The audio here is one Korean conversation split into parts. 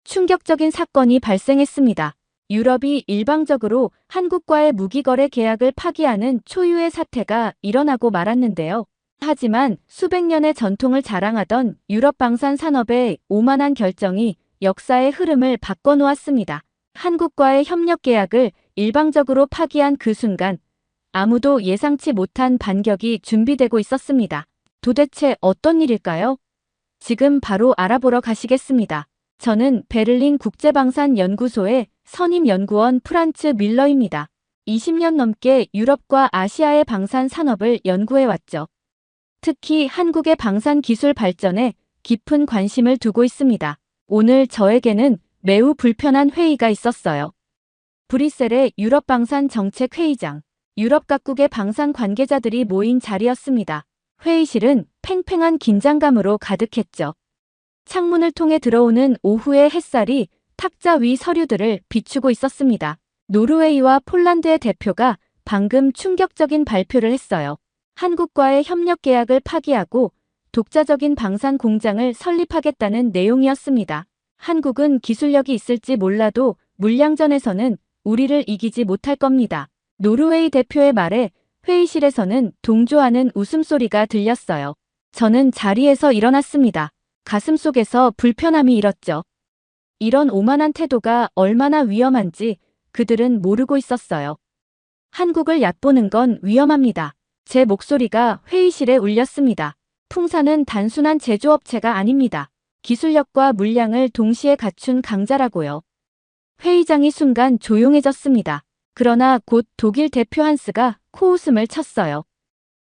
충격적인 사건이 발생했습니다. 유럽이 일방적으로 한국과의 무기거래 계약을 파기하는 초유의 사태가 일어나고 말았는데요. 하지만 수백 년의 전통을 자랑하던 유럽 방산 산업의 오만한 결정이 역사의 흐름을 바꿔놓았습니다. 한국과의 협력 계약을 일방적으로 파기한 그 순간 아무도 예상치 못한 반격이 준비되고 있었습니다. 도대체 어떤 일일까요? 지금 바로 알아보러 가시겠습니다. 저는 베를린 국제방산연구소의 선임 연구원 프란츠 밀러입니다. 20년 넘게 유럽과 아시아의 방산 산업을 연구해왔죠. 특히 한국의 방산 기술 발전에 깊은 관심을 두고 있습니다. 오늘 저에게는 매우 불편한 회의가 있었어요. 브뤼셀의 유럽 방산 정책 회의장, 유럽 각국의 방산 관계자들이 모인 자리였습니다. 회의실은 팽팽한 긴장감으로 가득했죠. 창문을 통해 들어오는 오후의 햇살이 탁자 위 서류들을 비추고 있었습니다. 노르웨이와 폴란드의 대표가 방금 충격적인 발표를 했어요. 한국과의 협력 계약을 파기하고 독자적인 방산 공장을 설립하겠다는 내용이었습니다. 한국은 기술력이 있을지 몰라도 물량전에서는 우리를 이기지 못할 겁니다. 노르웨이 대표의 말에 회의실에서는 동조하는 웃음소리가 들렸어요. 저는 자리에서 일어났습니다. 가슴속에서 불편함이 일었죠. 이런 오만한 태도가 얼마나 위험한지 그들은 모르고 있었어요. 한국을 얕보는 건 위험합니다. 제 목소리가 회의실에 울렸습니다. 풍사는 단순한 제조업체가 아닙니다. 기술력과 물량을 동시에 갖춘 강자라고요. 회의장이 순간 조용해졌습니다. 그러나 곧 독일 대표 한스가 코웃음을 쳤어요.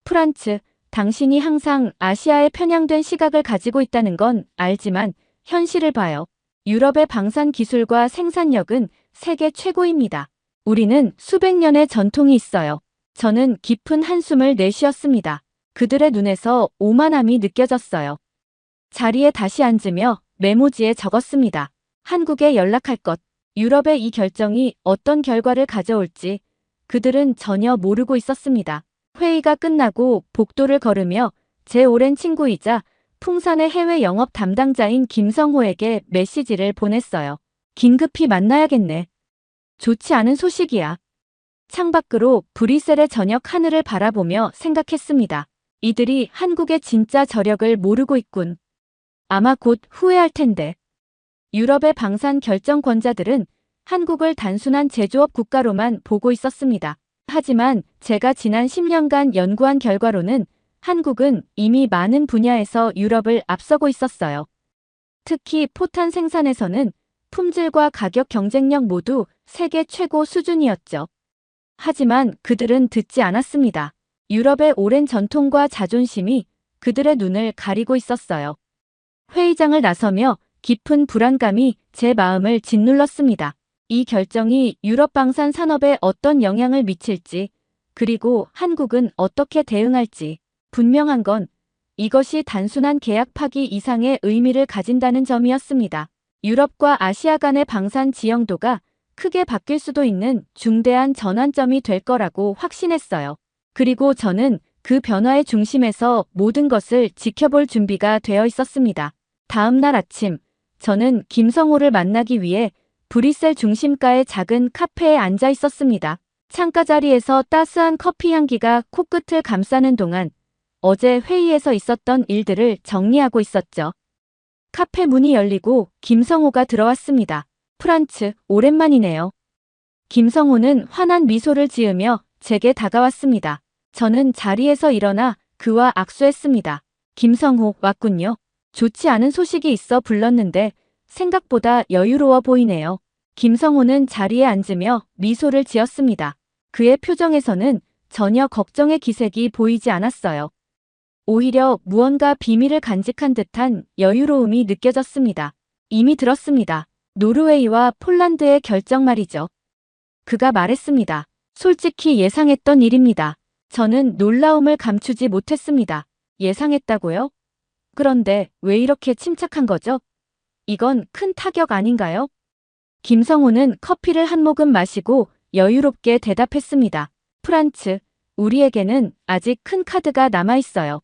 프란츠, 당신이 항상 아시아에 편향된 시각을 가지고 있다는 건 알지만 현실을 봐요. 유럽의 방산 기술과 생산력은 세계 최고입니다. 우리는 수백 년의 전통이 있어요. 저는 깊은 한숨을 내쉬었습니다. 그들의 눈에서 오만함이 느껴졌어요. 자리에 다시 앉으며 메모지에 적었습니다. 한국에 연락할 것. 유럽의 이 결정이 어떤 결과를 가져올지 그들은 전혀 모르고 있었습니다. 회의가 끝나고 복도를 걸으며 제 오랜 친구이자 풍산의 해외 영업 담당자인 김성호에게 메시지를 보냈어요. 긴급히 만나야겠네. 좋지 않은 소식이야. 창밖으로 브뤼셀의 저녁 하늘을 바라보며 생각했습니다. 이들이 한국의 진짜 저력을 모르고 있군. 아마 곧 후회할 텐데. 유럽의 방산 결정권자들은 한국을 단순한 제조업 국가로만 보고 있었습니다. 하지만 제가 지난 10년간 연구한 결과로는 한국은 이미 많은 분야에서 유럽을 앞서고 있었어요. 특히 포탄 생산에서는 품질과 가격 경쟁력 모두 세계 최고 수준이었죠. 하지만 그들은 듣지 않았습니다. 유럽의 오랜 전통과 자존심이 그들의 눈을 가리고 있었어요. 회의장을 나서며 깊은 불안감이 제 마음을 짓눌렀습니다. 이 결정이 유럽 방산 산업에 어떤 영향을 미칠지, 그리고 한국은 어떻게 대응할지, 분명한 건 이것이 단순한 계약 파기 이상의 의미를 가진다는 점이었습니다. 유럽과 아시아 간의 방산 지형도가 크게 바뀔 수도 있는 중대한 전환점이 될 거라고 확신했어요. 그리고 저는 그 변화의 중심에서 모든 것을 지켜볼 준비가 되어 있었습니다. 다음 날 아침, 저는 김성호를 만나기 위해 브뤼셀 중심가의 작은 카페에 앉아 있었습니다. 창가 자리에서 따스한 커피 향기가 코끝을 감싸는 동안 어제 회의에서 있었던 일들을 정리하고 있었죠. 카페 문이 열리고 김성호가 들어왔습니다. 프란츠, 오랜만이네요. 김성호는 환한 미소를 지으며 제게 다가왔습니다. 저는 자리에서 일어나 그와 악수했습니다. 김성호, 왔군요. 좋지 않은 소식이 있어 불렀는데 생각보다 여유로워 보이네요. 김성호는 자리에 앉으며 미소를 지었습니다. 그의 표정에서는 전혀 걱정의 기색이 보이지 않았어요. 오히려 무언가 비밀을 간직한 듯한 여유로움이 느껴졌습니다. 이미 들었습니다. 노르웨이와 폴란드의 결정 말이죠. 그가 말했습니다. 솔직히 예상했던 일입니다. 저는 놀라움을 감추지 못했습니다. 예상했다고요? 그런데 왜 이렇게 침착한 거죠? 이건 큰 타격 아닌가요? 김성호는 커피를 한 모금 마시고 여유롭게 대답했습니다. 프란츠, 우리에게는 아직 큰 카드가 남아있어요.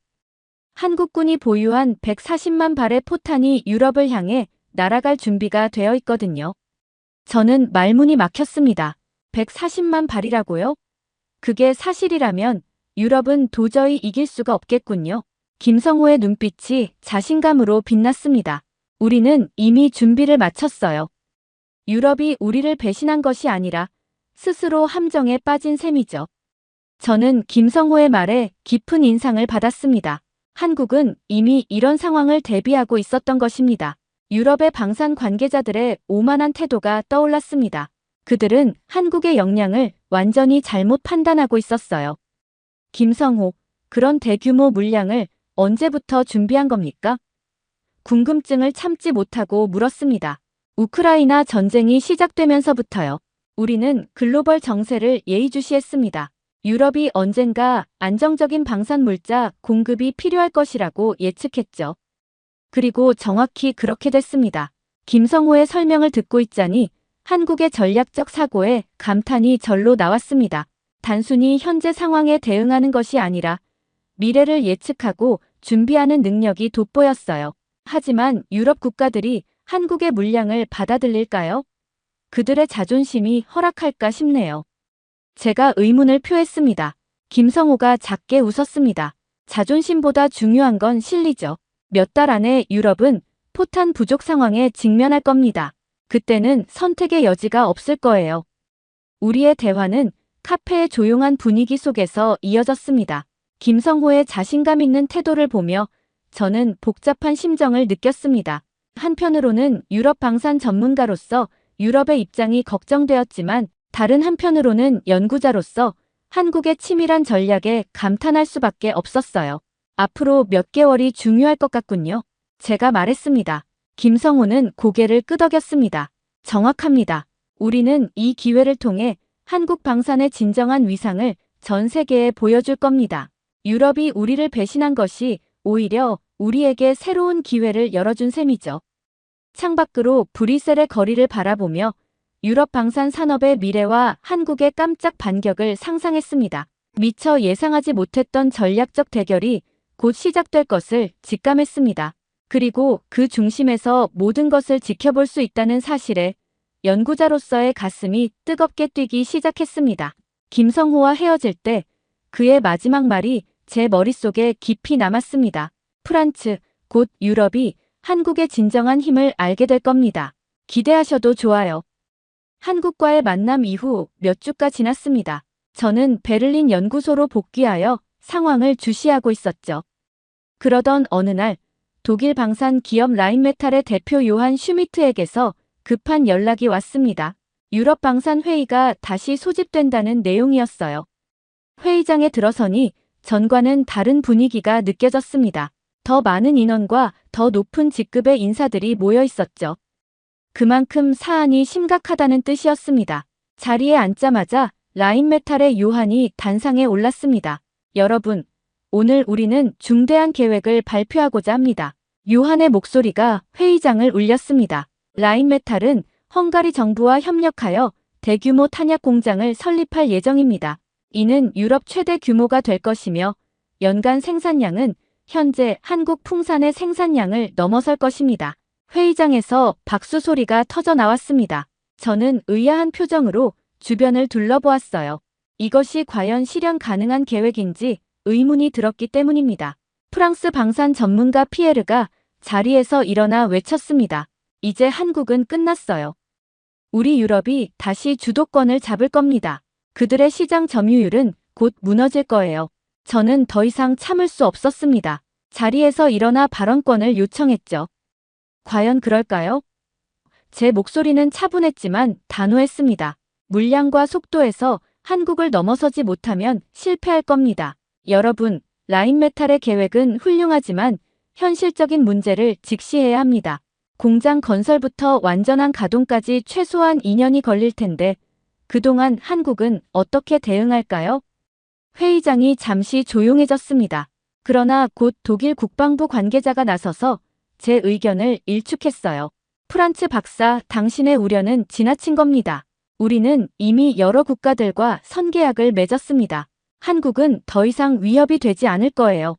한국군이 보유한 140만 발의 포탄이 유럽을 향해 날아갈 준비가 되어 있거든요. 저는 말문이 막혔습니다. 140만 발이라고요? 그게 사실이라면 유럽은 도저히 이길 수가 없겠군요. 김성호의 눈빛이 자신감으로 빛났습니다. 우리는 이미 준비를 마쳤어요. 유럽이 우리를 배신한 것이 아니라 스스로 함정에 빠진 셈이죠. 저는 김성호의 말에 깊은 인상을 받았습니다. 한국은 이미 이런 상황을 대비하고 있었던 것입니다. 유럽의 방산 관계자들의 오만한 태도가 떠올랐습니다. 그들은 한국의 역량을 완전히 잘못 판단하고 있었어요. 김성호, 그런 대규모 물량을 언제부터 준비한 겁니까? 궁금증을 참지 못하고 물었습니다. 우크라이나 전쟁이 시작되면서부터요. 우리는 글로벌 정세를 예의주시했습니다. 유럽이 언젠가 안정적인 방산 물자 공급이 필요할 것이라고 예측했죠. 그리고 정확히 그렇게 됐습니다. 김성호의 설명을 듣고 있자니 한국의 전략적 사고에 감탄이 절로 나왔습니다. 단순히 현재 상황에 대응하는 것이 아니라 미래를 예측하고 준비하는 능력이 돋보였어요. 하지만 유럽 국가들이 한국의 물량을 받아들일까요? 그들의 자존심이 허락할까 싶네요. 제가 의문을 표했습니다. 김성호가 작게 웃었습니다. 자존심보다 중요한 건 실리죠. 몇 달 안에 유럽은 포탄 부족 상황에 직면할 겁니다. 그때는 선택의 여지가 없을 거예요. 우리의 대화는 카페의 조용한 분위기 속에서 이어졌습니다. 김성호의 자신감 있는 태도를 보며 저는 복잡한 심정을 느꼈습니다. 한편으로는 유럽 방산 전문가로서 유럽의 입장이 걱정되었지만 다른 한편으로는 연구자로서 한국의 치밀한 전략에 감탄할 수밖에 없었어요. 앞으로 몇 개월이 중요할 것 같군요. 제가 말했습니다. 김성호는 고개를 끄덕였습니다. 정확합니다. 우리는 이 기회를 통해 한국 방산의 진정한 위상을 전 세계에 보여줄 겁니다. 유럽이 우리를 배신한 것이 오히려 우리에게 새로운 기회를 열어준 셈이죠. 창밖으로 브뤼셀의 거리를 바라보며 유럽 방산 산업의 미래와 한국의 깜짝 반격을 상상했습니다. 미처 예상하지 못했던 전략적 대결이 곧 시작될 것을 직감했습니다. 그리고 그 중심에서 모든 것을 지켜볼 수 있다는 사실에 연구자로서의 가슴이 뜨겁게 뛰기 시작했습니다. 김성호와 헤어질 때 그의 마지막 말이 제 머릿속에 깊이 남았습니다. 프란츠, 곧 유럽이 한국의 진정한 힘을 알게 될 겁니다. 기대하셔도 좋아요. 한국과의 만남 이후 몇 주가 지났습니다. 저는 베를린 연구소로 복귀하여 상황을 주시하고 있었죠. 그러던 어느 날 독일 방산 기업 라인메탈의 대표 요한 슈미트에게서 급한 연락이 왔습니다. 유럽 방산 회의가 다시 소집된다는 내용이었어요. 회의장에 들어서니 전과는 다른 분위기가 느껴졌습니다. 더 많은 인원과 더 높은 직급의 인사들이 모여 있었죠. 그만큼 사안이 심각하다는 뜻이었습니다. 자리에 앉자마자 라인메탈의 요한이 단상에 올랐습니다. 여러분, 오늘 우리는 중대한 계획을 발표하고자 합니다. 요한의 목소리가 회의장을 울렸습니다. 라인메탈은 헝가리 정부와 협력하여 대규모 탄약 공장을 설립할 예정입니다. 이는 유럽 최대 규모가 될 것이며 연간 생산량은 현재 한국 풍산의 생산량을 넘어설 것입니다. 회의장에서 박수 소리가 터져 나왔습니다. 저는 의아한 표정으로 주변을 둘러보았어요. 이것이 과연 실현 가능한 계획인지 의문이 들었기 때문입니다. 프랑스 방산 전문가 피에르가 자리에서 일어나 외쳤습니다. 이제 한국은 끝났어요. 우리 유럽이 다시 주도권을 잡을 겁니다. 그들의 시장 점유율은 곧 무너질 거예요. 저는 더 이상 참을 수 없었습니다. 자리에서 일어나 발언권을 요청했죠. 과연 그럴까요? 제 목소리는 차분했지만 단호했습니다. 물량과 속도에서 한국을 넘어서지 못하면 실패할 겁니다. 여러분, 라인메탈의 계획은 훌륭하지만 현실적인 문제를 직시해야 합니다. 공장 건설부터 완전한 가동까지 최소한 2년이 걸릴 텐데 그동안 한국은 어떻게 대응할까요? 회의장이 잠시 조용해졌습니다. 그러나 곧 독일 국방부 관계자가 나서서 제 의견을 일축했어요. 프란츠 박사, 당신의 우려는 지나친 겁니다. 우리는 이미 여러 국가들과 선계약을 맺었습니다. 한국은 더 이상 위협이 되지 않을 거예요.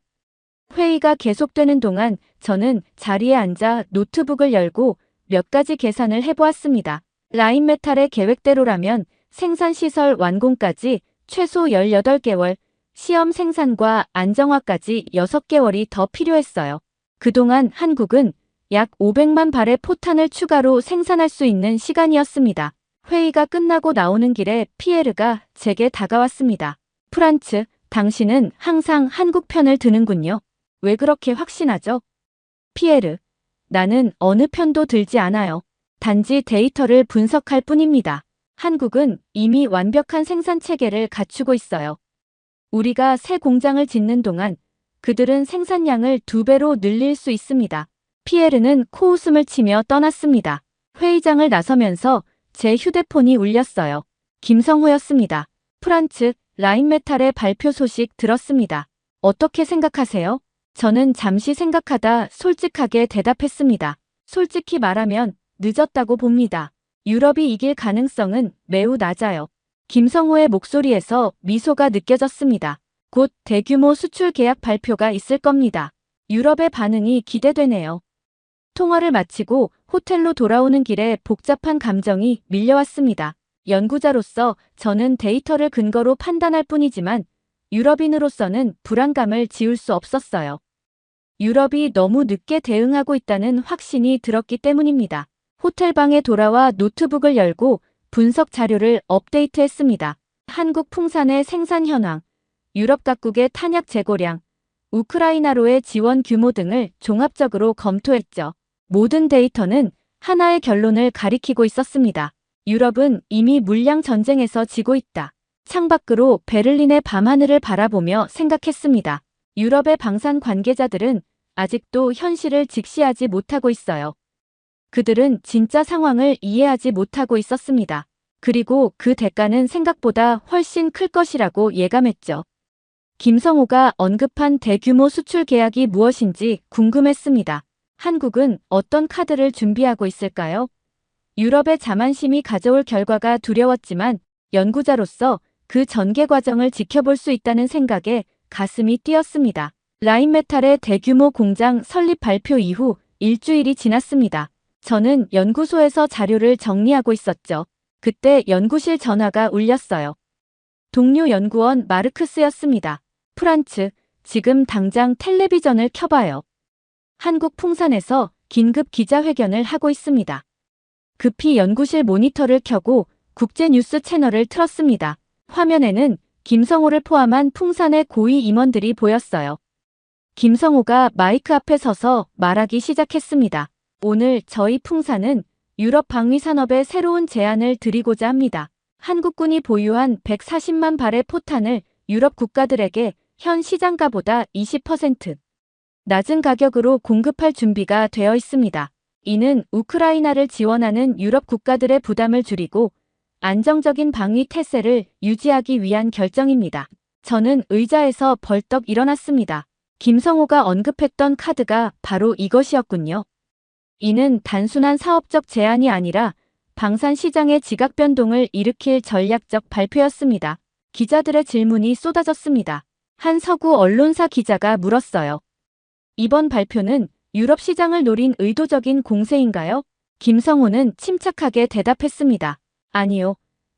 회의가 계속되는 동안 저는 자리에 앉아 노트북을 열고 몇 가지 계산을 해보았습니다. 라인메탈의 계획대로라면 생산시설 완공까지 최소 18개월, 시험 생산과 안정화까지 6개월이 더 필요했어요. 그동안 한국은 약 500만 발의 포탄을 추가로 생산할 수 있는 시간이었습니다. 회의가 끝나고 나오는 길에 피에르가 제게 다가왔습니다. 프란츠, 당신은 항상 한국 편을 드는군요. 왜 그렇게 확신하죠? 피에르, 나는 어느 편도 들지 않아요. 단지 데이터를 분석할 뿐입니다. 한국은 이미 완벽한 생산 체계를 갖추고 있어요. 우리가 새 공장을 짓는 동안 그들은 생산량을 2배로 늘릴 수 있습니다. 피에르는 코웃음을 치며 떠났습니다. 회의장을 나서면서 제 휴대폰이 울렸어요. 김성호였습니다. 프란츠, 라인메탈의 발표 소식 들었습니다. 어떻게 생각하세요? 저는 잠시 생각하다 솔직하게 대답했습니다. 솔직히 말하면 늦었다고 봅니다. 유럽이 이길 가능성은 매우 낮아요. 김성호의 목소리에서 미소가 느껴졌습니다. 곧 대규모 수출 계약 발표가 있을 겁니다. 유럽의 반응이 기대되네요. 통화를 마치고 호텔로 돌아오는 길에 복잡한 감정이 밀려왔습니다. 연구자로서 저는 데이터를 근거로 판단할 뿐이지만 유럽인으로서는 불안감을 지울 수 없었어요. 유럽이 너무 늦게 대응하고 있다는 확신이 들었기 때문입니다. 호텔방에 돌아와 노트북을 열고 분석 자료를 업데이트했습니다. 한국 풍산의 생산 현황, 유럽 각국의 탄약 재고량, 우크라이나로의 지원 규모 등을 종합적으로 검토했죠. 모든 데이터는 하나의 결론을 가리키고 있었습니다. 유럽은 이미 물량 전쟁에서 지고 있다. 창밖으로 베를린의 밤하늘을 바라보며 생각했습니다. 유럽의 방산 관계자들은 아직도 현실을 직시하지 못하고 있어요. 그들은 진짜 상황을 이해하지 못하고 있었습니다. 그리고 그 대가는 생각보다 훨씬 클 것이라고 예감했죠. 김성호가 언급한 대규모 수출 계약이 무엇인지 궁금했습니다. 한국은 어떤 카드를 준비하고 있을까요? 유럽의 자만심이 가져올 결과가 두려웠지만 연구자로서 그 전개 과정을 지켜볼 수 있다는 생각에 가슴이 뛰었습니다. 라인메탈의 대규모 공장 설립 발표 이후 일주일이 지났습니다. 저는 연구소에서 자료를 정리하고 있었죠. 그때 연구실 전화가 울렸어요. 동료 연구원 마르크스였습니다. 프란츠, 지금 당장 텔레비전을 켜봐요. 한국 풍산에서 긴급 기자회견을 하고 있습니다. 급히 연구실 모니터를 켜고 국제뉴스 채널을 틀었습니다. 화면에는 김성호를 포함한 풍산의 고위 임원들이 보였어요. 김성호가 마이크 앞에 서서 말하기 시작했습니다. 오늘 저희 풍산은 유럽 방위 산업에 새로운 제안을 드리고자 합니다. 한국군이 보유한 140만 발의 포탄을 유럽 국가들에게 현 시장가보다 20% 낮은 가격으로 공급할 준비가 되어 있습니다. 이는 우크라이나를 지원하는 유럽 국가들의 부담을 줄이고 안정적인 방위 태세를 유지하기 위한 결정입니다. 저는 의자에서 벌떡 일어났습니다. 김성호가 언급했던 카드가 바로 이것이었군요. 이는 단순한 사업적 제안이 아니라 방산 시장의 지각 변동을 일으킬 전략적 발표였습니다. 기자들의 질문이 쏟아졌습니다. 한 서구 언론사 기자가 물었어요. 이번 발표는 유럽 시장을 노린 의도적인 공세인가요? 김성호는 침착하게 대답했습니다. 아니요.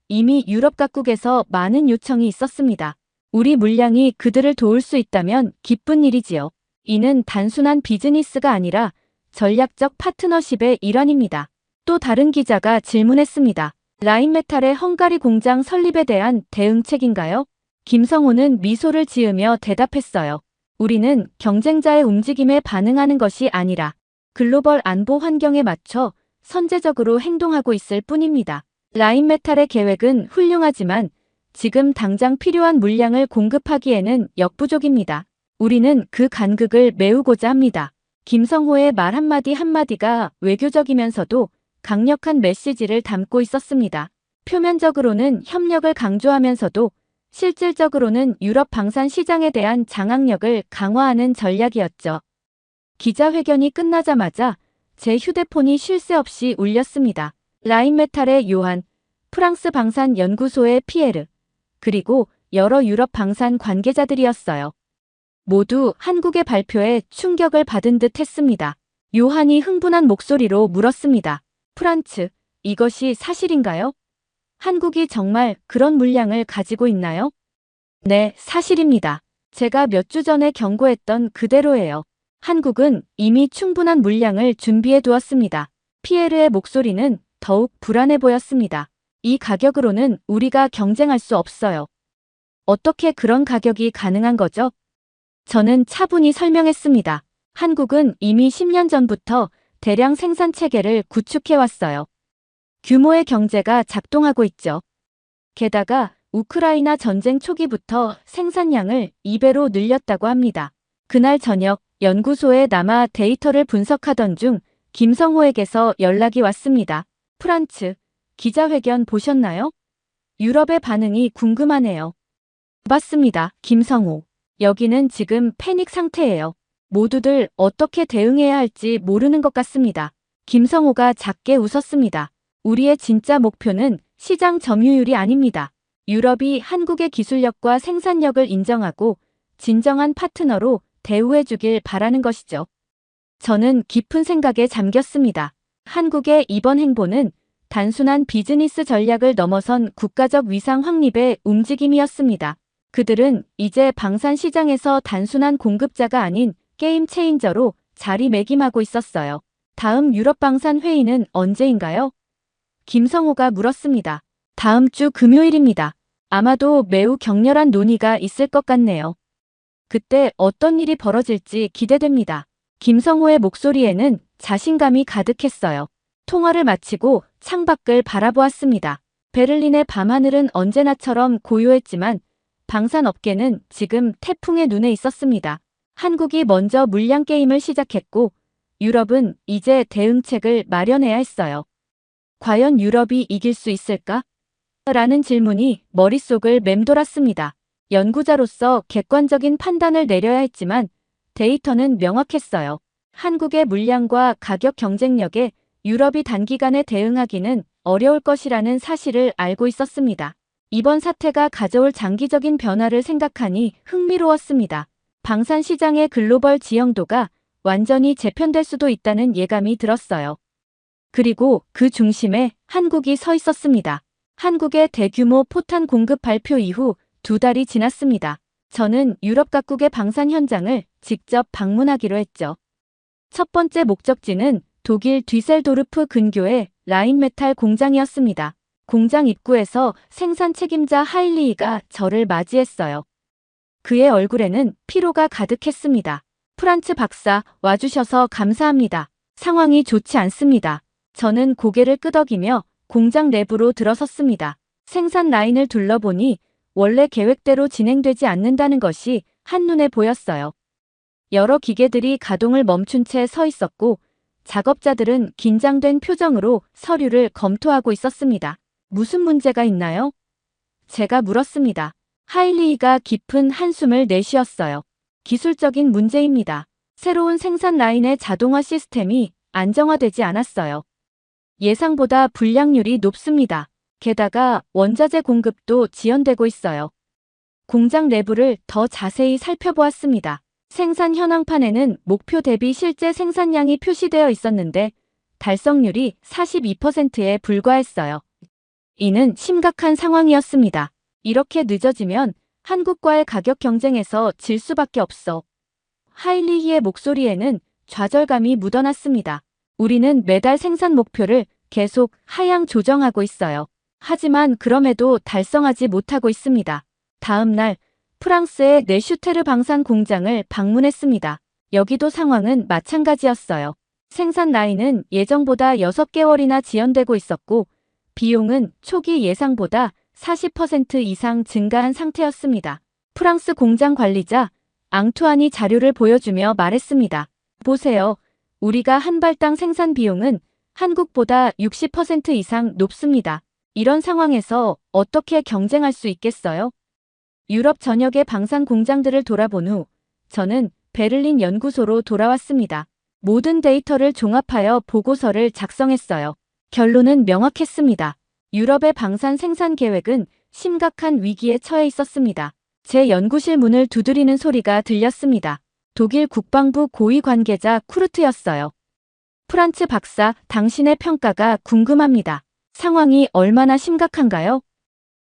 이미 유럽 각국에서 많은 요청이 있었습니다. 우리 물량이 그들을 도울 수 있다면 기쁜 일이지요. 이는 단순한 비즈니스가 아니라 전략적 파트너십의 일환입니다. 또 다른 기자가 질문했습니다. 라인메탈의 헝가리 공장 설립에 대한 대응책인가요? 김성호는 미소를 지으며 대답했어요. 우리는 경쟁자의 움직임에 반응하는 것이 아니라 글로벌 안보 환경에 맞춰 선제적으로 행동하고 있을 뿐입니다. 라인메탈의 계획은 훌륭하지만 지금 당장 필요한 물량을 공급하기에는 역부족입니다. 우리는 그 간극을 메우고자 합니다. 김성호의 말 한마디 한마디가 외교적이면서도 강력한 메시지를 담고 있었습니다. 표면적으로는 협력을 강조하면서도 실질적으로는 유럽 방산 시장에 대한 장악력을 강화하는 전략이었죠. 기자회견이 끝나자마자 제 휴대폰이 쉴 새 없이 울렸습니다. 라인메탈의 요한, 프랑스 방산 연구소의 피에르, 그리고 여러 유럽 방산 관계자들이었어요. 모두 한국의 발표에 충격을 받은 듯 했습니다. 요한이 흥분한 목소리로 물었습니다. 프란츠, 이것이 사실인가요? 한국이 정말 그런 물량을 가지고 있나요? 네, 사실입니다. 제가 몇 주 전에 경고했던 그대로예요. 한국은 이미 충분한 물량을 준비해 두었습니다. 피에르의 목소리는 더욱 불안해 보였습니다. 이 가격으로는 우리가 경쟁할 수 없어요. 어떻게 그런 가격이 가능한 거죠? 저는 차분히 설명했습니다. 한국은 이미 10년 전부터 대량 생산 체계를 구축해 왔어요. 규모의 경제가 작동하고 있죠. 게다가 우크라이나 전쟁 초기부터 생산량을 2배로 늘렸다고 합니다. 그날 저녁 연구소에 남아 데이터를 분석하던 중 김성호에게서 연락이 왔습니다. 프란츠, 기자회견 보셨나요? 유럽의 반응이 궁금하네요. 봤습니다. 김성호. 여기는 지금 패닉 상태예요. 모두들 어떻게 대응해야 할지 모르는 것 같습니다. 김성호가 작게 웃었습니다. 우리의 진짜 목표는 시장 점유율이 아닙니다. 유럽이 한국의 기술력과 생산력을 인정하고 진정한 파트너로 대우해주길 바라는 것이죠. 저는 깊은 생각에 잠겼습니다. 한국의 이번 행보는 단순한 비즈니스 전략을 넘어선 국가적 위상 확립의 움직임이었습니다. 그들은 이제 방산 시장에서 단순한 공급자가 아닌 게임 체인저로 자리매김하고 있었어요. 다음 유럽 방산 회의는 언제인가요? 김성호가 물었습니다. 다음 주 금요일입니다. 아마도 매우 격렬한 논의가 있을 것 같네요. 그때 어떤 일이 벌어질지 기대됩니다. 김성호의 목소리에는 자신감이 가득했어요. 통화를 마치고 창밖을 바라보았습니다. 베를린의 밤하늘은 언제나처럼 고요했지만 방산업계는 지금 태풍의 눈에 있었습니다. 한국이 먼저 물량 게임을 시작했고 유럽은 이제 대응책을 마련해야 했어요. 과연 유럽이 이길 수 있을까? 라는 질문이 머릿속을 맴돌았습니다. 연구자로서 객관적인 판단을 내려야 했지만 데이터는 명확했어요. 한국의 물량과 가격 경쟁력에 유럽이 단기간에 대응하기는 어려울 것이라는 사실을 알고 있었습니다. 이번 사태가 가져올 장기적인 변화를 생각하니 흥미로웠습니다. 방산 시장의 글로벌 지형도가 완전히 재편될 수도 있다는 예감이 들었어요. 그리고 그 중심에 한국이 서 있었습니다. 한국의 대규모 포탄 공급 발표 이후 2달이 지났습니다. 저는 유럽 각국의 방산 현장을 직접 방문하기로 했죠. 첫 번째 목적지는 독일 뒤셀도르프 근교의 라인메탈 공장이었습니다. 공장 입구에서 생산 책임자 하일리히가 저를 맞이했어요. 그의 얼굴에는 피로가 가득했습니다. 프란츠 박사, 와주셔서 감사합니다. 상황이 좋지 않습니다. 저는 고개를 끄덕이며 공장 내부로 들어섰습니다. 생산 라인을 둘러보니 원래 계획대로 진행되지 않는다는 것이 한눈에 보였어요. 여러 기계들이 가동을 멈춘 채 서 있었고 작업자들은 긴장된 표정으로 서류를 검토하고 있었습니다. 무슨 문제가 있나요? 제가 물었습니다. 하일리히가 깊은 한숨을 내쉬었어요. 기술적인 문제입니다. 새로운 생산 라인의 자동화 시스템이 안정화되지 않았어요. 예상보다 불량률이 높습니다. 게다가 원자재 공급도 지연되고 있어요. 공장 내부를 더 자세히 살펴보았습니다. 생산 현황판에는 목표 대비 실제 생산량이 표시되어 있었는데 달성률이 42%에 불과했어요. 이는 심각한 상황이었습니다. 이렇게 늦어지면 한국과의 가격 경쟁에서 질 수밖에 없어. 하일리히의 목소리에는 좌절감이 묻어났습니다. 우리는 매달 생산 목표를 계속 하향 조정하고 있어요. 하지만 그럼에도 달성하지 못하고 있습니다. 다음 날 프랑스의 네슈테르 방산 공장을 방문했습니다. 여기도 상황은 마찬가지였어요. 생산 라인은 예정보다 6개월이나 지연되고 있었고 비용은 초기 예상보다 40% 이상 증가한 상태였습니다. 프랑스 공장 관리자 앙투안이 자료를 보여주며 말했습니다. 보세요. 우리가 한 발당 생산 비용은 한국보다 60% 이상 높습니다. 이런 상황에서 어떻게 경쟁할 수 있겠어요? 유럽 전역의 방산 공장들을 돌아본 후 저는 베를린 연구소로 돌아왔습니다. 모든 데이터를 종합하여 보고서를 작성했어요. 결론은 명확했습니다. 유럽의 방산 생산 계획은 심각한 위기에 처해 있었습니다. 제 연구실 문을 두드리는 소리가 들렸습니다. 독일 국방부 고위 관계자 쿠르트였어요. 프란츠 박사, 당신의 평가가 궁금합니다. 상황이 얼마나 심각한가요?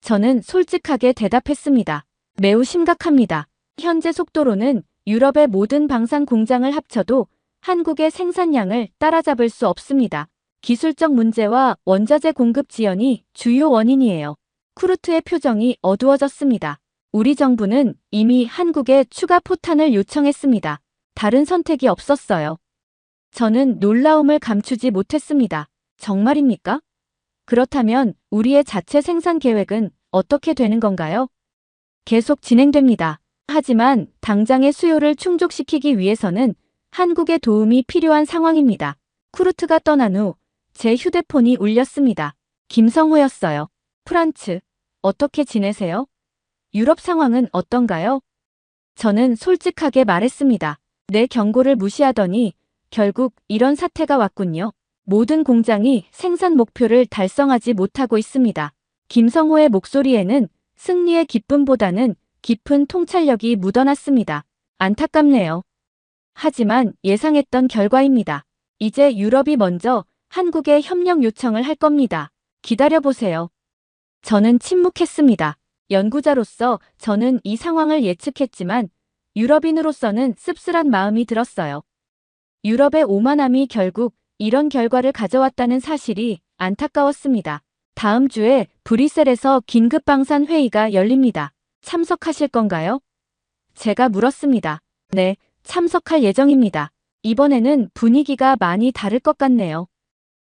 저는 솔직하게 대답했습니다. 매우 심각합니다. 현재 속도로는 유럽의 모든 방산 공장을 합쳐도 한국의 생산량을 따라잡을 수 없습니다. 기술적 문제와 원자재 공급 지연이 주요 원인이에요. 쿠르트의 표정이 어두워졌습니다. 우리 정부는 이미 한국에 추가 포탄을 요청했습니다. 다른 선택이 없었어요. 저는 놀라움을 감추지 못했습니다. 정말입니까? 그렇다면 우리의 자체 생산 계획은 어떻게 되는 건가요? 계속 진행됩니다. 하지만 당장의 수요를 충족시키기 위해서는 한국의 도움이 필요한 상황입니다. 쿠르트가 떠난 후 제 휴대폰이 울렸습니다. 김성호였어요. 프란츠, 어떻게 지내세요? 유럽 상황은 어떤가요? 저는 솔직하게 말했습니다. 내 경고를 무시하더니 결국 이런 사태가 왔군요. 모든 공장이 생산 목표를 달성하지 못하고 있습니다. 김성호의 목소리에는 승리의 기쁨보다는 깊은 통찰력이 묻어났습니다. 안타깝네요. 하지만 예상했던 결과입니다. 이제 유럽이 먼저 한국에 협력 요청을 할 겁니다. 기다려보세요. 저는 침묵했습니다. 연구자로서 저는 이 상황을 예측했지만 유럽인으로서는 씁쓸한 마음이 들었어요. 유럽의 오만함이 결국 이런 결과를 가져왔다는 사실이 안타까웠습니다. 다음 주에 브뤼셀에서 긴급방산 회의가 열립니다. 참석하실 건가요? 제가 물었습니다. 네, 참석할 예정입니다. 이번에는 분위기가 많이 다를 것 같네요.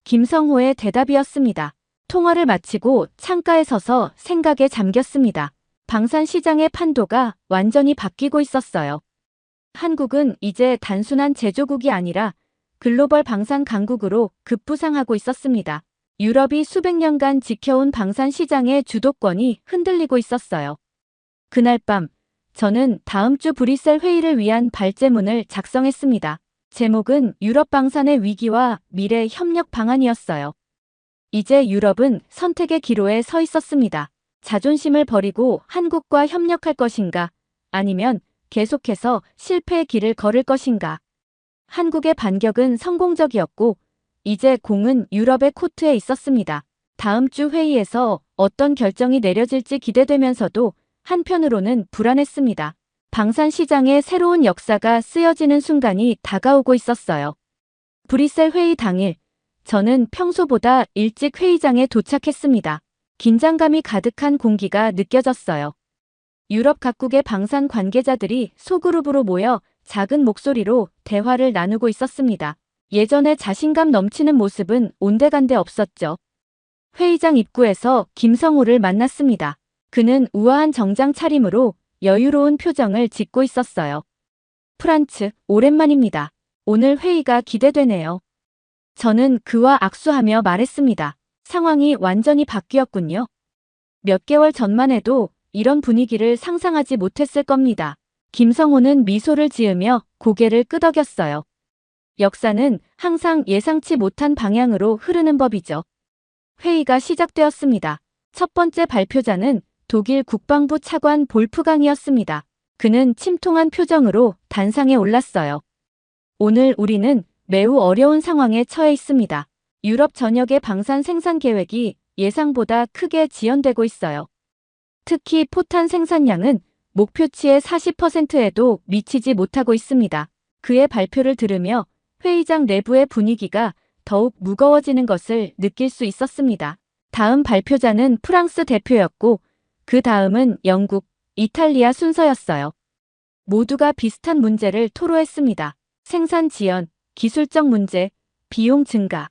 김성호의 대답이었습니다. 통화를 마치고 창가에 서서 생각에 잠겼습니다. 방산 시장의 판도가 완전히 바뀌고 있었어요. 한국은 이제 단순한 제조국이 아니라 글로벌 방산 강국으로 급부상하고 있었습니다. 유럽이 수백 년간 지켜온 방산 시장의 주도권이 흔들리고 있었어요. 그날 밤, 저는 다음 주 브뤼셀 회의를 위한 발제문을 작성했습니다. 제목은 유럽 방산의 위기와 미래 협력 방안이었어요. 이제 유럽은 선택의 기로에 서 있었습니다. 자존심을 버리고 한국과 협력할 것인가, 아니면 계속해서 실패의 길을 걸을 것인가. 한국의 반격은 성공적이었고, 이제 공은 유럽의 코트에 있었습니다. 다음 주 회의에서 어떤 결정이 내려질지 기대되면서도 한편으로는 불안했습니다. 방산 시장의 새로운 역사가 쓰여지는 순간이 다가오고 있었어요. 브뤼셀 회의 당일, 저는 평소보다 일찍 회의장에 도착했습니다. 긴장감이 가득한 공기가 느껴졌어요. 유럽 각국의 방산 관계자들이 소그룹으로 모여 작은 목소리로 대화를 나누고 있었습니다. 예전에 자신감 넘치는 모습은 온데간데 없었죠. 회의장 입구에서 김성호를 만났습니다. 그는 우아한 정장 차림으로 여유로운 표정을 짓고 있었어요. 프란츠, 오랜만입니다. 오늘 회의가 기대되네요. 저는 그와 악수하며 말했습니다. 상황이 완전히 바뀌었군요. 몇 개월 전만 해도 이런 분위기를 상상하지 못했을 겁니다. 김성호는 미소를 지으며 고개를 끄덕였어요. 역사는 항상 예상치 못한 방향으로 흐르는 법이죠. 회의가 시작되었습니다. 첫 번째 발표자는 독일 국방부 차관 볼프강이었습니다. 그는 침통한 표정으로 단상에 올랐어요. 오늘 우리는 매우 어려운 상황에 처해 있습니다. 유럽 전역의 방산 생산 계획이 예상보다 크게 지연되고 있어요. 특히 포탄 생산량은 목표치의 40%에도 미치지 못하고 있습니다. 그의 발표를 들으며 회의장 내부의 분위기가 더욱 무거워지는 것을 느낄 수 있었습니다. 다음 발표자는 프랑스 대표였고 그 다음은 영국, 이탈리아 순서였어요. 모두가 비슷한 문제를 토로했습니다. 생산 지연, 기술적 문제, 비용 증가.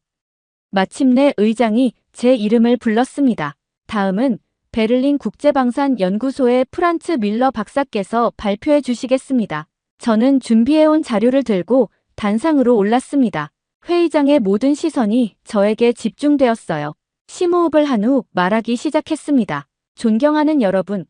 마침내 의장이 제 이름을 불렀습니다. 다음은 베를린 국제방산연구소의 프란츠 밀러 박사께서 발표해 주시겠습니다. 저는 준비해온 자료를 들고 단상으로 올랐습니다. 회의장의 모든 시선이 저에게 집중되었어요. 심호흡을 한 후 말하기 시작했습니다. 존경하는 여러분,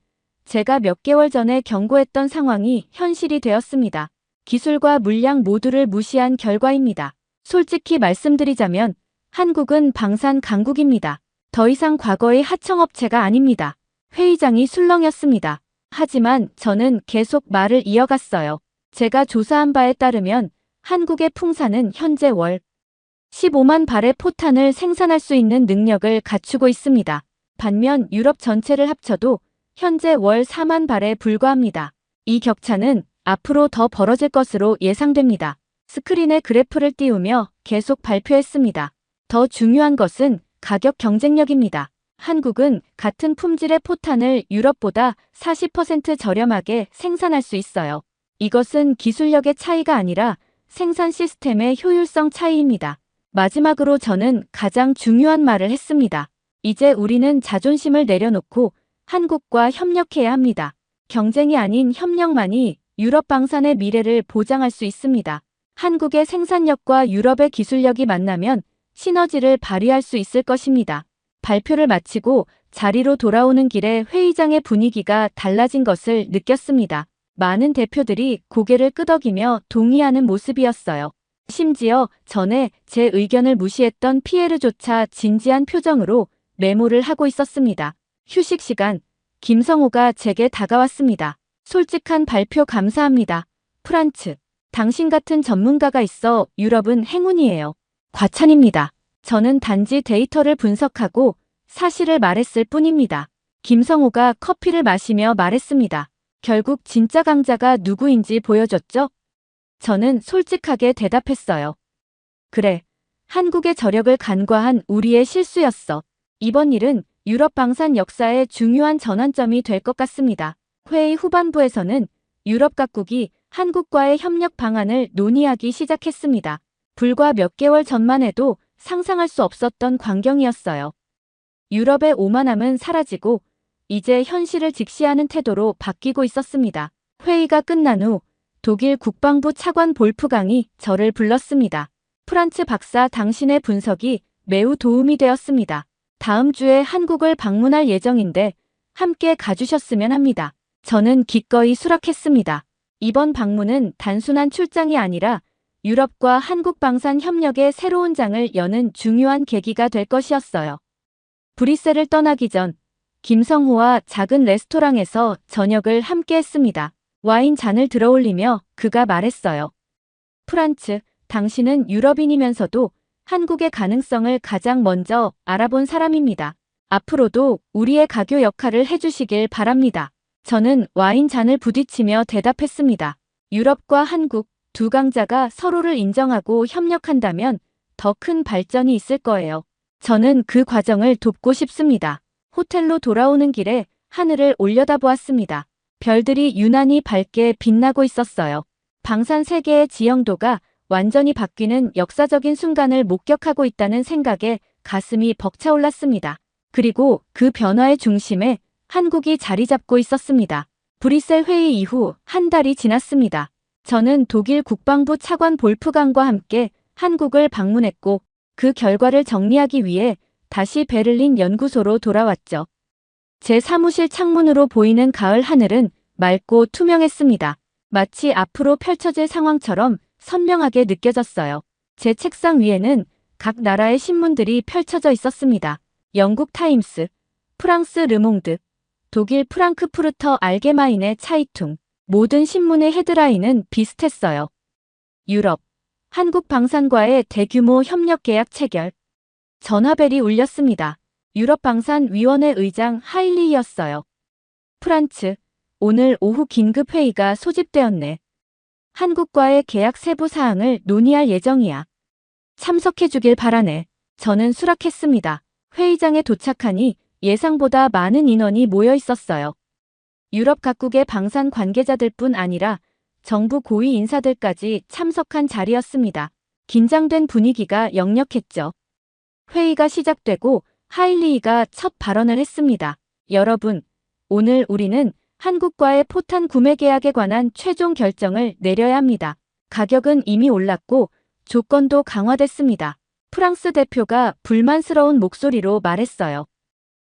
제가 몇 개월 전에 경고했던 상황이 현실이 되었습니다. 기술과 물량 모두를 무시한 결과입니다. 솔직히 말씀드리자면 한국은 방산 강국입니다. 더 이상 과거의 하청업체가 아닙니다. 회의장이 술렁였습니다. 하지만 저는 계속 말을 이어갔어요. 제가 조사한 바에 따르면 한국의 풍산은 현재 월 15만 발의 포탄을 생산할 수 있는 능력을 갖추고 있습니다. 반면 유럽 전체를 합쳐도 현재 월 4만 발에 불과합니다. 이 격차는 앞으로 더 벌어질 것으로 예상됩니다. 스크린에 그래프를 띄우며 계속 발표했습니다. 더 중요한 것은 가격 경쟁력입니다. 한국은 같은 품질의 포탄을 유럽보다 40% 저렴하게 생산할 수 있어요. 이것은 기술력의 차이가 아니라 생산 시스템의 효율성 차이입니다. 마지막으로 저는 가장 중요한 말을 했습니다. 이제 우리는 자존심을 내려놓고 한국과 협력해야 합니다. 경쟁이 아닌 협력만이 유럽 방산의 미래를 보장할 수 있습니다. 한국의 생산력과 유럽의 기술력이 만나면 시너지를 발휘할 수 있을 것입니다. 발표를 마치고 자리로 돌아오는 길에 회의장의 분위기가 달라진 것을 느꼈습니다. 많은 대표들이 고개를 끄덕이며 동의하는 모습이었어요. 심지어 전에 제 의견을 무시했던 피에르조차 진지한 표정으로 메모를 하고 있었습니다. 휴식 시간, 김성호가 제게 다가왔습니다. 솔직한 발표 감사합니다. 프란츠, 당신 같은 전문가가 있어 유럽은 행운이에요. 과찬입니다. 저는 단지 데이터를 분석하고 사실을 말했을 뿐입니다. 김성호가 커피를 마시며 말했습니다. 결국 진짜 강자가 누구인지 보여줬죠? 저는 솔직하게 대답했어요. 그래, 한국의 저력을 간과한 우리의 실수였어. 이번 일은 유럽 방산 역사의 중요한 전환점이 될 것 같습니다. 회의 후반부에서는 유럽 각국이 한국과의 협력 방안을 논의하기 시작했습니다. 불과 몇 개월 전만 해도 상상할 수 없었던 광경이었어요. 유럽의 오만함은 사라지고 이제 현실을 직시하는 태도로 바뀌고 있었습니다. 회의가 끝난 후 독일 국방부 차관 볼프강이 저를 불렀습니다. 프란츠 박사, 당신의 분석이 매우 도움이 되었습니다. 다음 주에 한국을 방문할 예정인데 함께 가주셨으면 합니다. 저는 기꺼이 수락했습니다. 이번 방문은 단순한 출장이 아니라 유럽과 한국 방산 협력의 새로운 장을 여는 중요한 계기가 될 것이었어요. 브뤼셀을 떠나기 전 김성호와 작은 레스토랑에서 저녁을 함께 했습니다. 와인 잔을 들어올리며 그가 말했어요. 프란츠, 당신은 유럽인이면서도 한국의 가능성을 가장 먼저 알아본 사람입니다. 앞으로도 우리의 가교 역할을 해주시길 바랍니다. 저는 와인 잔을 부딪히며 대답했습니다. 유럽과 한국 두 강자가 서로를 인정하고 협력한다면 더 큰 발전이 있을 거예요. 저는 그 과정을 돕고 싶습니다. 호텔로 돌아오는 길에 하늘을 올려다보았습니다. 별들이 유난히 밝게 빛나고 있었어요. 방산 세계의 지형도가 완전히 바뀌는 역사적인 순간을 목격하고 있다는 생각에 가슴이 벅차올랐습니다. 그리고 그 변화의 중심에 한국이 자리 잡고 있었습니다. 브뤼셀 회의 이후 한 달이 지났습니다. 저는 독일 국방부 차관 볼프강과 함께 한국을 방문했고 그 결과를 정리하기 위해 다시 베를린 연구소로 돌아왔죠. 제 사무실 창문으로 보이는 가을 하늘은 맑고 투명했습니다. 마치 앞으로 펼쳐질 상황처럼 선명하게 느껴졌어요. 제 책상 위에는 각 나라의 신문들이 펼쳐져 있었습니다. 영국 타임스, 프랑스 르몽드, 독일 프랑크푸르터 알게마인의 차이퉁, 모든 신문의 헤드라인은 비슷했어요. 유럽, 한국 방산과의 대규모 협력 계약 체결. 전화벨이 울렸습니다. 유럽 방산 위원회 의장 하일리였어요. 프란츠, 오늘 오후 긴급 회의가 소집되었네. 한국과의 계약 세부 사항을 논의할 예정이야. 참석해주길 바라네. 저는 수락했습니다. 회의장에 도착하니 예상보다 많은 인원이 모여 있었어요. 유럽 각국의 방산 관계자들뿐 아니라 정부 고위 인사들까지 참석한 자리였습니다. 긴장된 분위기가 역력했죠. 회의가 시작되고 하일리히가 첫 발언을 했습니다. 여러분, 오늘 우리는 한국과의 포탄 구매 계약에 관한 최종 결정을 내려야 합니다. 가격은 이미 올랐고 조건도 강화됐습니다. 프랑스 대표가 불만스러운 목소리로 말했어요.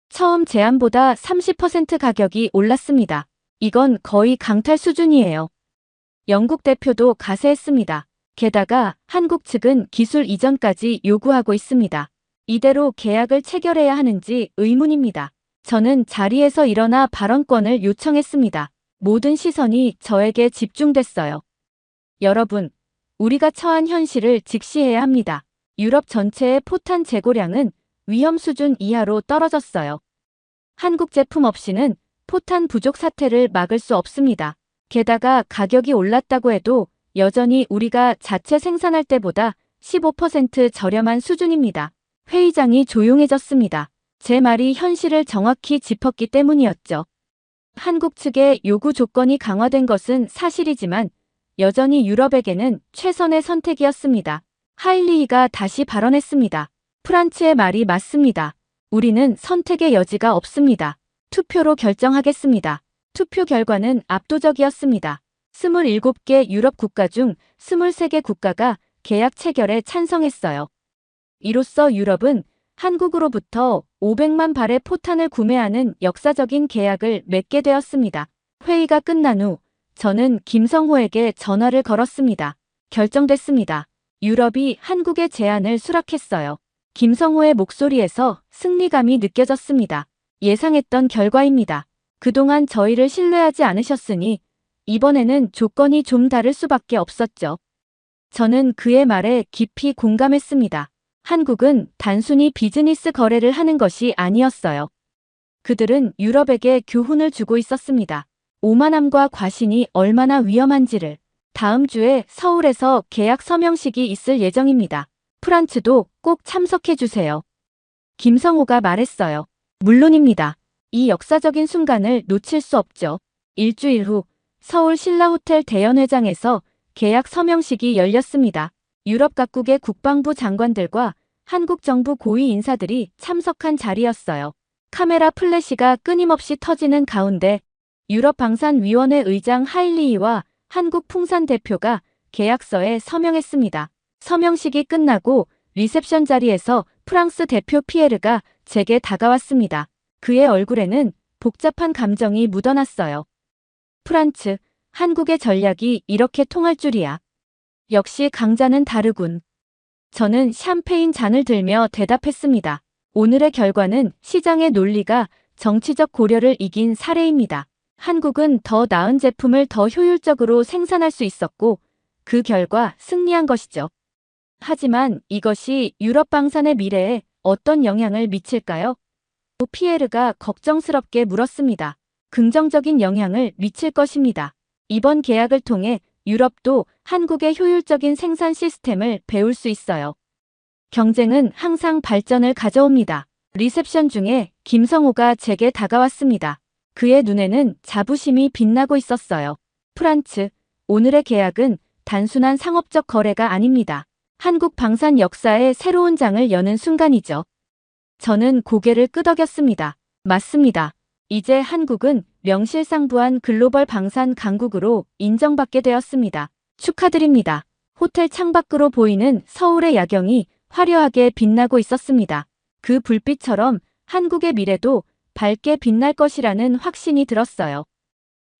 처음 제안보다 30% 가격이 올랐습니다. 이건 거의 강탈 수준이에요. 영국 대표도 가세했습니다. 게다가 한국 측은 기술 이전까지 요구하고 있습니다. 이대로 계약을 체결해야 하는지 의문입니다. 저는 자리에서 일어나 발언권을 요청했습니다. 모든 시선이 저에게 집중됐어요. 여러분, 우리가 처한 현실을 직시해야 합니다. 유럽 전체의 포탄 재고량은 위험 수준 이하로 떨어졌어요. 한국 제품 없이는 포탄 부족 사태를 막을 수 없습니다. 게다가 가격이 올랐다고 해도 여전히 우리가 자체 생산할 때보다 15% 저렴한 수준입니다. 회의장이 조용해졌습니다. 제 말이 현실을 정확히 짚었기 때문이었죠. 한국 측의 요구 조건이 강화된 것은 사실이지만 여전히 유럽에게는 최선의 선택이었습니다. 하일리히가 다시 발언했습니다. 프란츠의 말이 맞습니다. 우리는 선택의 여지가 없습니다. 투표로 결정하겠습니다. 투표 결과는 압도적이었습니다. 27개 유럽 국가 중 23개 국가가 계약 체결에 찬성했어요. 이로써 유럽은 한국으로부터 500만 발의 포탄을 구매하는 역사적인 계약을 맺게 되었습니다. 회의가 끝난 후 저는 김성호에게 전화를 걸었습니다. 결정됐습니다. 유럽이 한국의 제안을 수락했어요. 김성호의 목소리에서 승리감이 느껴졌습니다. 예상했던 결과입니다. 그동안 저희를 신뢰하지 않으셨으니 이번에는 조건이 좀 다를 수밖에 없었죠. 저는 그의 말에 깊이 공감했습니다. 한국은 단순히 비즈니스 거래를 하는 것이 아니었어요. 그들은 유럽에게 교훈을 주고 있었습니다. 오만함과 과신이 얼마나 위험한지를. 다음 주에 서울에서 계약 서명식이 있을 예정입니다. 프란츠도 꼭 참석해주세요. 김성호가 말했어요. 물론입니다. 이 역사적인 순간을 놓칠 수 없죠. 일주일 후 서울 신라호텔 대연회장에서 계약 서명식이 열렸습니다. 유럽 각국의 국방부 장관들과 한국 정부 고위 인사들이 참석한 자리였어요. 카메라 플래시가 끊임없이 터지는 가운데 유럽방산위원회 의장 하일리히와 한국 풍산 대표가 계약서에 서명했습니다. 서명식이 끝나고 리셉션 자리에서 프랑스 대표 피에르가 제게 다가왔습니다. 그의 얼굴에는 복잡한 감정이 묻어났어요. 프란츠, 한국의 전략이 이렇게 통할 줄이야. 역시 강자는 다르군. 저는 샴페인 잔을 들며 대답했습니다. 오늘의 결과는 시장의 논리가 정치적 고려를 이긴 사례입니다. 한국은 더 나은 제품을 더 효율적으로 생산할 수 있었고 그 결과 승리한 것이죠. 하지만 이것이 유럽 방산의 미래에 어떤 영향을 미칠까요? 피에르가 걱정스럽게 물었습니다. 긍정적인 영향을 미칠 것입니다. 이번 계약을 통해 유럽도 한국의 효율적인 생산 시스템을 배울 수 있어요. 경쟁은 항상 발전을 가져옵니다. 리셉션 중에 김성호가 제게 다가왔습니다. 그의 눈에는 자부심이 빛나고 있었어요. 프란츠, 오늘의 계약은 단순한 상업적 거래가 아닙니다. 한국 방산 역사의 새로운 장을 여는 순간이죠. 저는 고개를 끄덕였습니다. 맞습니다. 이제 한국은 명실상부한 글로벌 방산 강국으로 인정받게 되었습니다. 축하드립니다. 호텔 창밖으로 보이는 서울의 야경이 화려하게 빛나고 있었습니다. 그 불빛처럼 한국의 미래도 밝게 빛날 것이라는 확신이 들었어요.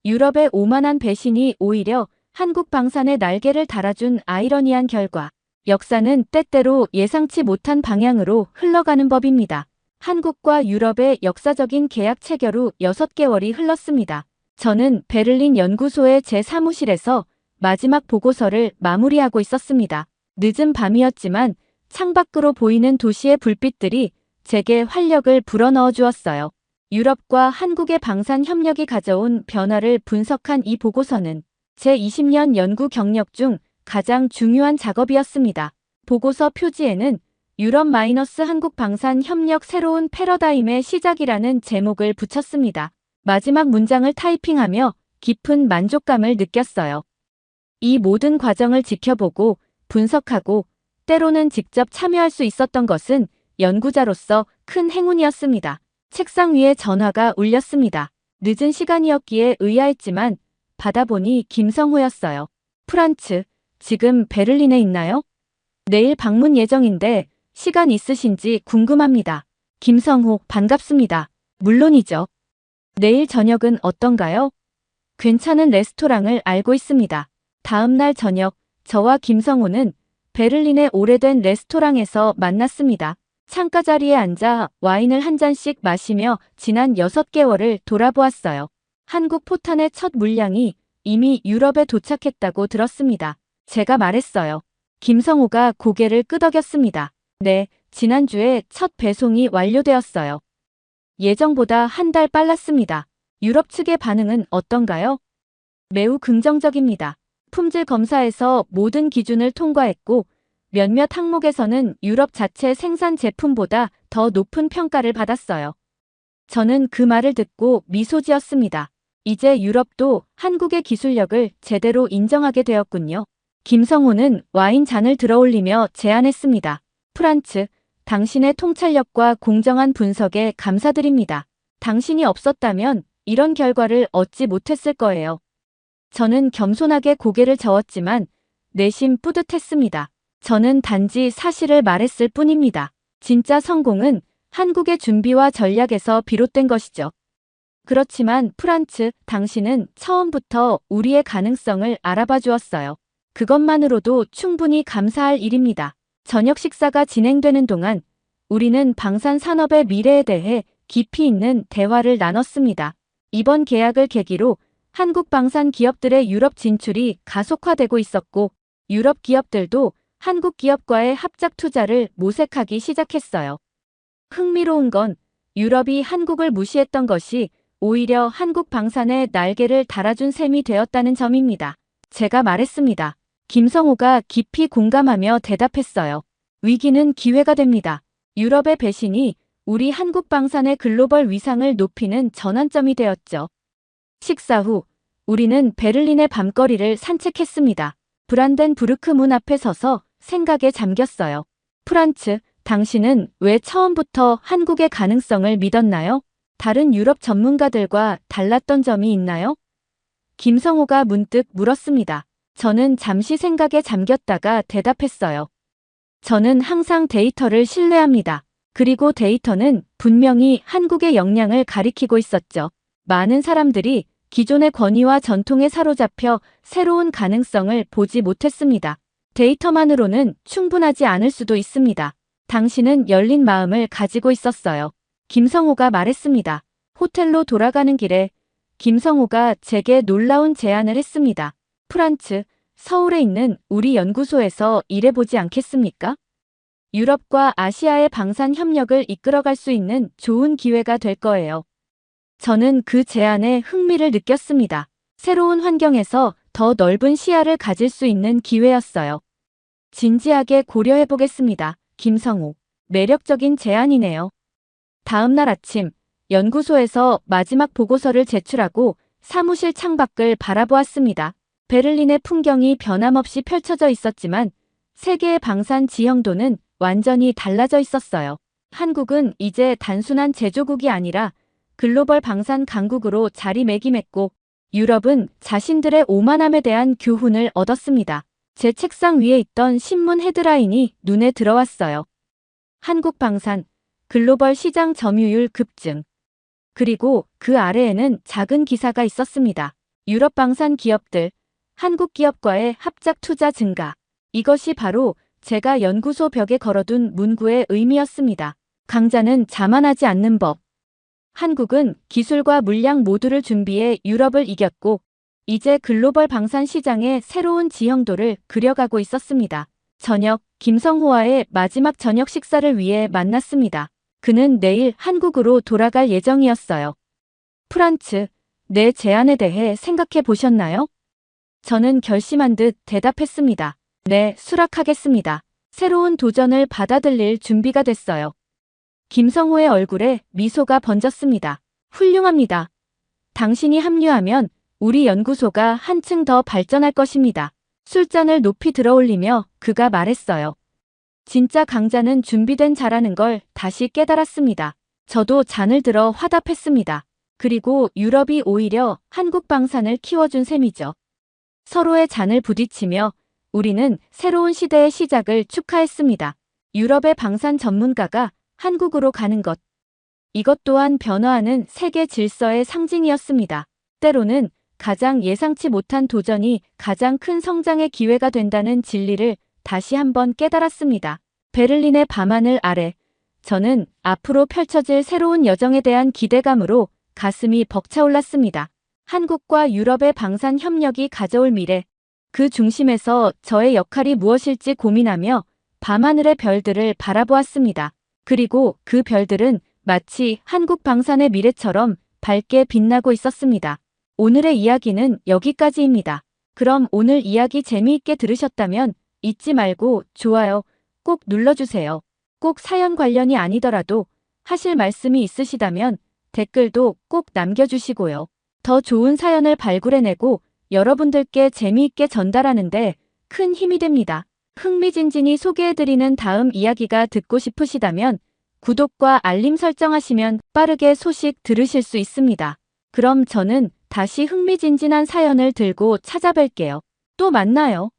유럽의 오만한 배신이 오히려 한국 방산의 날개를 달아준 아이러니한 결과. 역사는 때때로 예상치 못한 방향으로 흘러가는 법입니다. 한국과 유럽의 역사적인 계약 체결 후 6개월이 흘렀습니다. 저는 베를린 연구소의 제 사무실에서 마지막 보고서를 마무리하고 있었습니다. 늦은 밤이었지만 창밖으로 보이는 도시의 불빛들이 제게 활력을 불어넣어 주었어요. 유럽과 한국의 방산 협력이 가져온 변화를 분석한 이 보고서는 제 20년 연구 경력 중 가장 중요한 작업이었습니다. 보고서 표지에는 유럽-한국 방산 협력 새로운 패러다임의 시작이라는 제목을 붙였습니다. 마지막 문장을 타이핑하며 깊은 만족감을 느꼈어요. 이 모든 과정을 지켜보고 분석하고 때로는 직접 참여할 수 있었던 것은 연구자로서 큰 행운이었습니다. 책상 위에 전화가 울렸습니다. 늦은 시간이었기에 의아했지만 받아보니 김성호였어요. 프란츠, 지금 베를린에 있나요? 내일 방문 예정인데 시간 있으신지 궁금합니다. 김성호, 반갑습니다. 물론이죠. 내일 저녁은 어떤가요? 괜찮은 레스토랑을 알고 있습니다. 다음 날 저녁, 저와 김성호는 베를린의 오래된 레스토랑에서 만났습니다. 창가 자리에 앉아 와인을 한 잔씩 마시며 지난 6개월을 돌아보았어요. 한국 포탄의 첫 물량이 이미 유럽에 도착했다고 들었습니다. 제가 말했어요. 김성호가 고개를 끄덕였습니다. 네, 지난주에 첫 배송이 완료되었어요. 예정보다 한 달 빨랐습니다. 유럽 측의 반응은 어떤가요? 매우 긍정적입니다. 품질 검사에서 모든 기준을 통과했고 몇몇 항목에서는 유럽 자체 생산 제품보다 더 높은 평가를 받았어요. 저는 그 말을 듣고 미소 지었습니다. 이제 유럽도 한국의 기술력을 제대로 인정하게 되었군요. 김성호는 와인 잔을 들어올리며 제안했습니다. 프란츠, 당신의 통찰력과 공정한 분석에 감사드립니다. 당신이 없었다면 이런 결과를 얻지 못했을 거예요. 저는 겸손하게 고개를 저었지만 내심 뿌듯했습니다. 저는 단지 사실을 말했을 뿐입니다. 진짜 성공은 한국의 준비와 전략에서 비롯된 것이죠. 그렇지만 프란츠, 당신은 처음부터 우리의 가능성을 알아봐 주었어요. 그것만으로도 충분히 감사할 일입니다. 저녁 식사가 진행되는 동안 우리는 방산 산업의 미래에 대해 깊이 있는 대화를 나눴습니다. 이번 계약을 계기로 한국 방산 기업들의 유럽 진출이 가속화되고 있었고 유럽 기업들도 한국 기업과의 합작 투자를 모색하기 시작했어요. 흥미로운 건 유럽이 한국을 무시했던 것이 오히려 한국 방산에 날개를 달아준 셈이 되었다는 점입니다. 제가 말했습니다. 김성호가 깊이 공감하며 대답했어요. 위기는 기회가 됩니다. 유럽의 배신이 우리 한국 방산의 글로벌 위상을 높이는 전환점이 되었죠. 식사 후 우리는 베를린의 밤거리를 산책했습니다. 브란덴부르크 문 앞에 서서 생각에 잠겼어요. 프란츠, 당신은 왜 처음부터 한국의 가능성을 믿었나요? 다른 유럽 전문가들과 달랐던 점이 있나요? 김성호가 문득 물었습니다. 저는 잠시 생각에 잠겼다가 대답했어요. 저는 항상 데이터를 신뢰합니다. 그리고 데이터는 분명히 한국의 역량을 가리키고 있었죠. 많은 사람들이 기존의 권위와 전통에 사로잡혀 새로운 가능성을 보지 못했습니다. 데이터만으로는 충분하지 않을 수도 있습니다. 당신은 열린 마음을 가지고 있었어요. 김성호가 말했습니다. 호텔로 돌아가는 길에 김성호가 제게 놀라운 제안을 했습니다. 프란츠, 서울에 있는 우리 연구소에서 일해보지 않겠습니까? 유럽과 아시아의 방산 협력을 이끌어갈 수 있는 좋은 기회가 될 거예요. 저는 그 제안에 흥미를 느꼈습니다. 새로운 환경에서 더 넓은 시야를 가질 수 있는 기회였어요. 진지하게 고려해보겠습니다. 김성호. 매력적인 제안이네요. 다음 날 아침, 연구소에서 마지막 보고서를 제출하고 사무실 창밖을 바라보았습니다. 베를린의 풍경이 변함없이 펼쳐져 있었지만 세계의 방산 지형도는 완전히 달라져 있었어요. 한국은 이제 단순한 제조국이 아니라 글로벌 방산 강국으로 자리매김했고 유럽은 자신들의 오만함에 대한 교훈을 얻었습니다. 제 책상 위에 있던 신문 헤드라인이 눈에 들어왔어요. 한국 방산, 글로벌 시장 점유율 급증. 그리고 그 아래에는 작은 기사가 있었습니다. 유럽 방산 기업들, 한국 기업과의 합작 투자 증가. 이것이 바로 제가 연구소 벽에 걸어둔 문구의 의미였습니다. 강자는 자만하지 않는 법. 한국은 기술과 물량 모두를 준비해 유럽을 이겼고 이제 글로벌 방산 시장의 새로운 지형도를 그려가고 있었습니다. 저녁, 김성호와의 마지막 저녁 식사를 위해 만났습니다. 그는 내일 한국으로 돌아갈 예정이었어요. 프란츠, 내 제안에 대해 생각해 보셨나요? 저는 결심한 듯 대답했습니다. 네, 수락하겠습니다. 새로운 도전을 받아들일 준비가 됐어요. 김성호의 얼굴에 미소가 번졌습니다. 훌륭합니다. 당신이 합류하면 우리 연구소가 한층 더 발전할 것입니다. 술잔을 높이 들어올리며 그가 말했어요. 진짜 강자는 준비된 자라는 걸 다시 깨달았습니다. 저도 잔을 들어 화답했습니다. 그리고 유럽이 오히려 한국 방산을 키워준 셈이죠. 서로의 잔을 부딪히며 우리는 새로운 시대의 시작을 축하했습니다. 유럽의 방산 전문가가 한국으로 가는 것. 이것 또한 변화하는 세계 질서의 상징이었습니다. 때로는 가장 예상치 못한 도전이 가장 큰 성장의 기회가 된다는 진리를 다시 한번 깨달았습니다. 베를린의 밤하늘 아래 저는 앞으로 펼쳐질 새로운 여정에 대한 기대감으로 가슴이 벅차올랐습니다. 한국과 유럽의 방산 협력이 가져올 미래, 그 중심에서 저의 역할이 무엇일지 고민하며 밤하늘의 별들을 바라보았습니다. 그리고 그 별들은 마치 한국 방산의 미래처럼 밝게 빛나고 있었습니다. 오늘의 이야기는 여기까지입니다. 그럼 오늘 이야기 재미있게 들으셨다면 잊지 말고 좋아요 꼭 눌러주세요. 꼭 사연 관련이 아니더라도 하실 말씀이 있으시다면 댓글도 꼭 남겨주시고요. 더 좋은 사연을 발굴해내고 여러분들께 재미있게 전달하는데 큰 힘이 됩니다. 흥미진진히 소개해드리는 다음 이야기가 듣고 싶으시다면 구독과 알림 설정하시면 빠르게 소식 들으실 수 있습니다. 그럼 저는 다시 흥미진진한 사연을 들고 찾아뵐게요. 또 만나요.